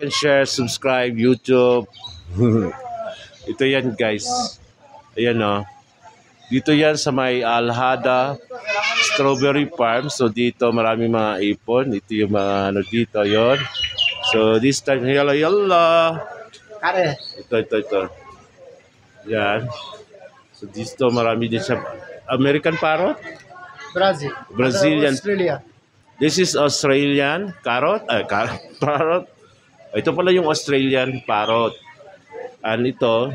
and share, subscribe, YouTube. Ito yan guys. Ayan o. Dito yan sa may Alhada Strawberry Farm. So dito marami mga ipon. Ito yung mga ano dito yon. So this time, yalla. Ito. Yan. So dito marami din siya. American parrot? Brazilian. Australia. This is Australian parrot. Parrot. Ito pala yung Australian parrot. And ito,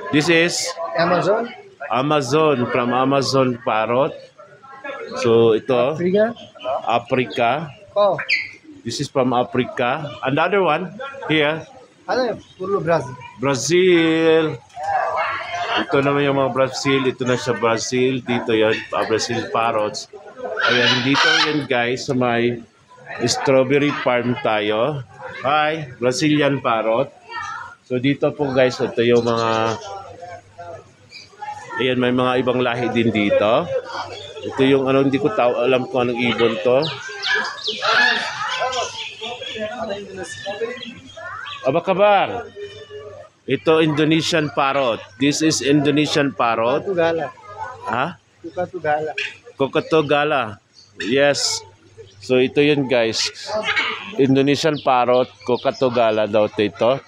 this is Amazon from Amazon parrot. So ito, Africa. Oh, This is from Africa. Another one here, puro Brazil. Brazil. Ito naman yung mga Brazil. Ito na sa Brazil. Dito yan, Brazil parrots. Ayan, dito yan guys sa may strawberry farm tayo. Hi, Brazilian parrot. So dito po guys, ito yung mga, ayan, may mga ibang lahi din dito. Ito yung ano, hindi ko alam kung anong ibon to. Abakabar. Ito Indonesian parrot. This is Indonesian parrot. Tukatugala. Ha? Tukatugala. Kokotogala. Yes. So ito yun guys. Indonesian parrot, Kokotogala daw ito.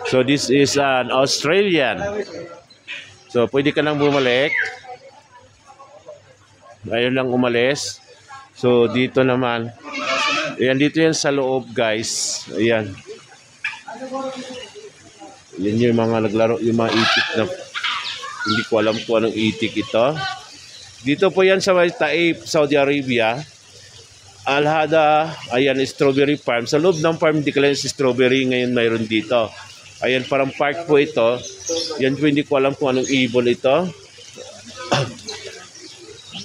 So this is an Australian. So pwede ka nang bumalik. Ayun lang umalis. So dito naman. Ayan, dito yan sa loob guys. Ayan. Yan yung mga naglaro, yung mga itik na hindi ko alam kung anong itik ito. Dito po yan sa Taif, Saudi Arabia. Alhada, ayan, strawberry farm. Sa loob ng farm, hindi ka lang si strawberry ngayon mayroon dito. Ayan, parang park po ito. Yan po, hindi ko alam kung anong ibon ito.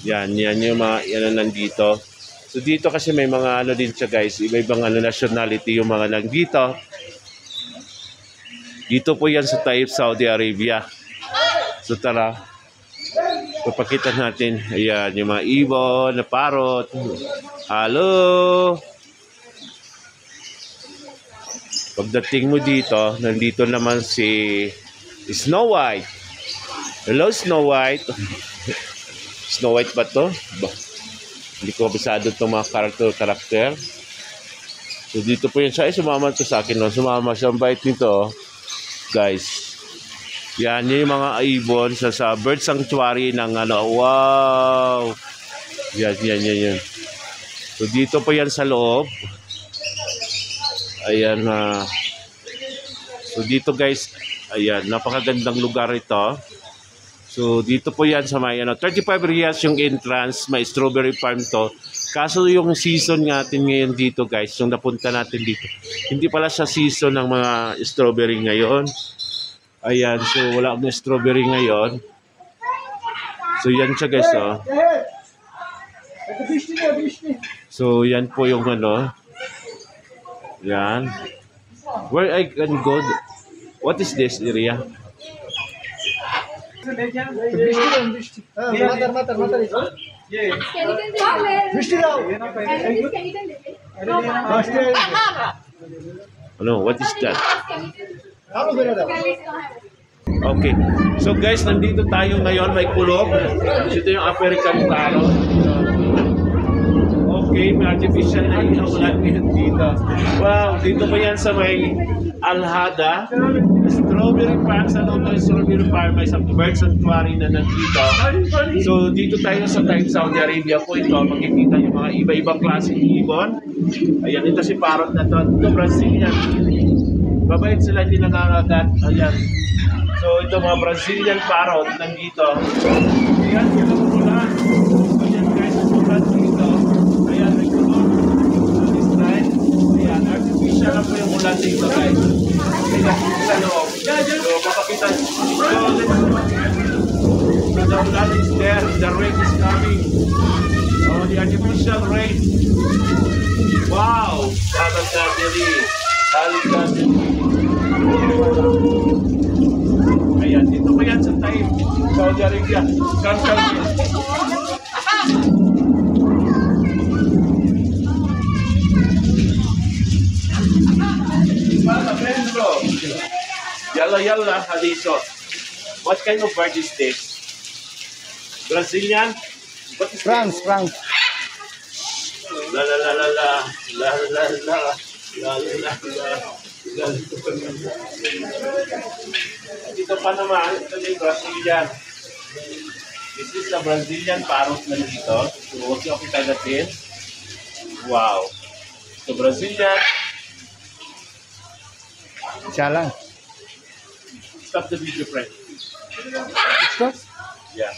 yan yung mga, yan nandito. So dito kasi may mga ano din siya guys, iba-ibang ano nationality yung mga nandito. Dito po yan sa Taif, Saudi Arabia. So tara, papakita natin. Ayan, yung mga ibon, na parrot. Hello! Pagdating mo dito, nandito naman si Snow White. Hello, Snow White. Snow White ba to? Hindi ko kabisado itong mga karakter. So dito po yan siya. Sumama to sa akin. No? Sumama siya. Ang bait nito. Guys. Yan yung mga ibon sa bird sanctuary ng ano. Wow! Yan. So dito po yan sa loob. Ayan. So dito guys. Ayan. Napakagandang lugar ito. So dito po yan sa may 35 riyals yung entrance, may strawberry farm to. Kaso yung season natin ngayon dito guys, yung napunta natin dito, hindi pala siya season ng mga strawberry ngayon. Ayan, so wala akong strawberry ngayon. So yan siya guys, oh. So yan po yung ano. Yan. Where I can go? What is this area? Ano, what is that? Okay. So guys, nandito tayo ngayon, may kulog. Ito yung American parrot. Okay, may artificial na ilaw natin dito. Wow, dito pa yan sa may Alhada Strawberry Farm. Sa loob ng Strawberry Farm may isang bird sanctuary na nandito. So dito tayo sa Taif, Saudi Arabia po ito. Makikita yung mga iba-ibang klaseng ibon. Ayan, ito si parrot na to. Ito Brazilian. Babait sila, hindi nangangagat. Ayan. So ito mga Brazilian parrot nandito. Ayan, yung ulan. Ayan guys, ulan dito. Ayan, may kulog. This time. Ayan, artificial na po yung ulan dito guys. Ayan, sa loob. So, makakita. So, the ulan is there. The rain is coming. Oh, the artificial rain. Wow! Halika-dili. Ayan, dito po yan sa Taif, Saudi Arabia. Para, Pedro. Yalla, yalla, halito. What kind of bird is this? Brazilian? What is France, this? France. La la la la la. La la la. La la la la. Dito pa naman, ito yung Brazilian. This is the Brazilian parrot na dito. So, huwag yung kita natin. Wow. So, Brazilian. Siya lang. Stop the video, friend. Stop. Yeah.